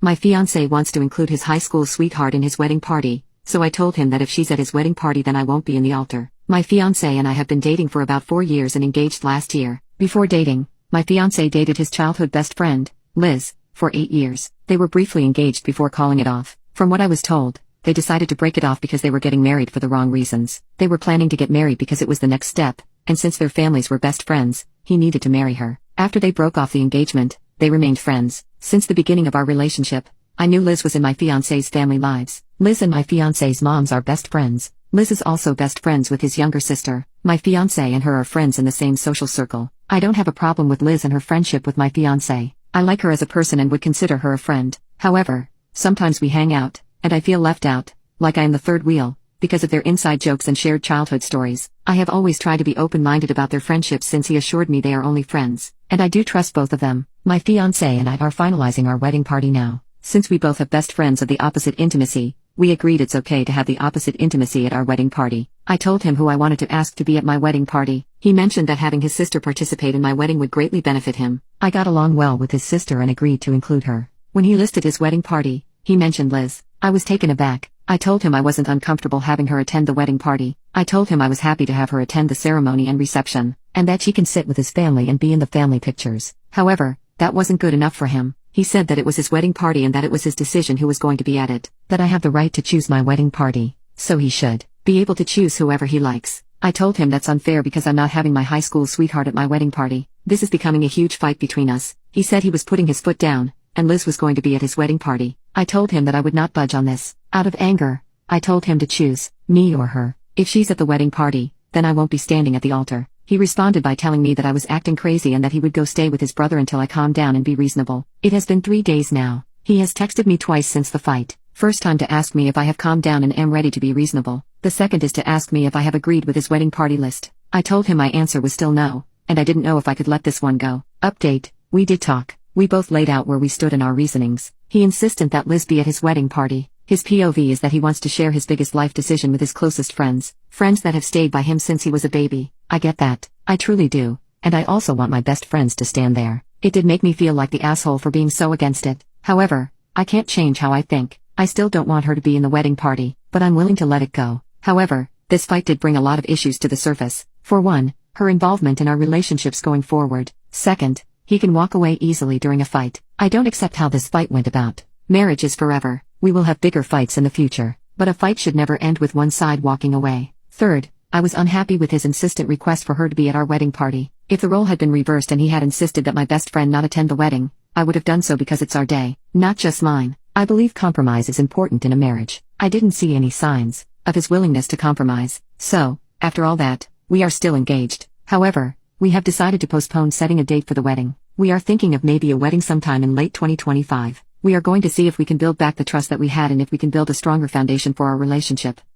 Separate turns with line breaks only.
My fiancé wants to include his high school sweetheart in his wedding party, so I told him that if she's at his wedding party then I won't be in the altar. My fiancé and I have been dating for about 4 years and engaged last year. Before dating, my fiancé dated his childhood best friend, Liz, for 8 years. They were briefly engaged before calling it off. From what I was told, they decided to break it off because they were getting married for the wrong reasons. They were planning to get married because it was the next step, and since their families were best friends, he needed to marry her. After they broke off the engagement, they remained friends. Since the beginning of our relationship, I knew Liz was in my fiancé's family lives. Liz and my fiancé's moms are best friends. Liz is also best friends with his younger sister. My fiancé and her are friends in the same social circle. I don't have a problem with Liz and her friendship with my fiancé. I like her as a person and would consider her a friend. However, sometimes we hang out, and I feel left out, like I am the third wheel, because of their inside jokes and shared childhood stories. I have always tried to be open-minded about their friendship since he assured me they are only friends, and I do trust both of them. My fiancé and I are finalizing our wedding party now. Since we both have best friends of the opposite intimacy, we agreed it's okay to have the opposite intimacy at our wedding party. I told him who I wanted to ask to be at my wedding party. He mentioned that having his sister participate in my wedding would greatly benefit him. I got along well with his sister and agreed to include her. When he listed his wedding party, he mentioned Liz. I was taken aback. I told him I wasn't uncomfortable having her attend the wedding party. I told him I was happy to have her attend the ceremony and reception, and that she can sit with his family and be in the family pictures. However, that wasn't good enough for him. He said that it was his wedding party and that it was his decision who was going to be at it. That I have the right to choose my wedding party, so he should be able to choose whoever he likes. I told him that's unfair because I'm not having my high school sweetheart at my wedding party. This is becoming a huge fight between us. He said he was putting his foot down, and Liz was going to be at his wedding party. I told him that I would not budge on this. Out of anger, I told him to choose me or her. If she's at the wedding party, then I won't be standing at the altar. He responded by telling me that I was acting crazy and that he would go stay with his brother until I calmed down and be reasonable. It has been 3 days now. He has texted me twice since the fight. First time to ask me if I have calmed down and am ready to be reasonable. The second is to ask me if I have agreed with his wedding party list. I told him my answer was still no, and I didn't know if I could let this one go. Update: we did talk. We both laid out where we stood in our reasonings. He insisted that Liz be at his wedding party. His POV is that he wants to share his biggest life decision with his closest friends. Friends that have stayed by him since he was a baby. I get that. I truly do. And I also want my best friends to stand there. It did make me feel like the asshole for being so against it. However, I can't change how I think. I still don't want her to be in the wedding party, but I'm willing to let it go. However, this fight did bring a lot of issues to the surface. For one, her involvement in our relationships going forward. Second, he can walk away easily during a fight. I don't accept how this fight went about. Marriage is forever. We will have bigger fights in the future, but a fight should never end with one side walking away. Third, I was unhappy with his insistent request for her to be at our wedding party. If the role had been reversed and he had insisted that my best friend not attend the wedding, I would have done so because it's our day, not just mine. I believe compromise is important in a marriage. I didn't see any signs of his willingness to compromise. So, after all that, we are still engaged. However, we have decided to postpone setting a date for the wedding. We are thinking of maybe a wedding sometime in late 2025. We are going to see if we can build back the trust that we had and if we can build a stronger foundation for our relationship.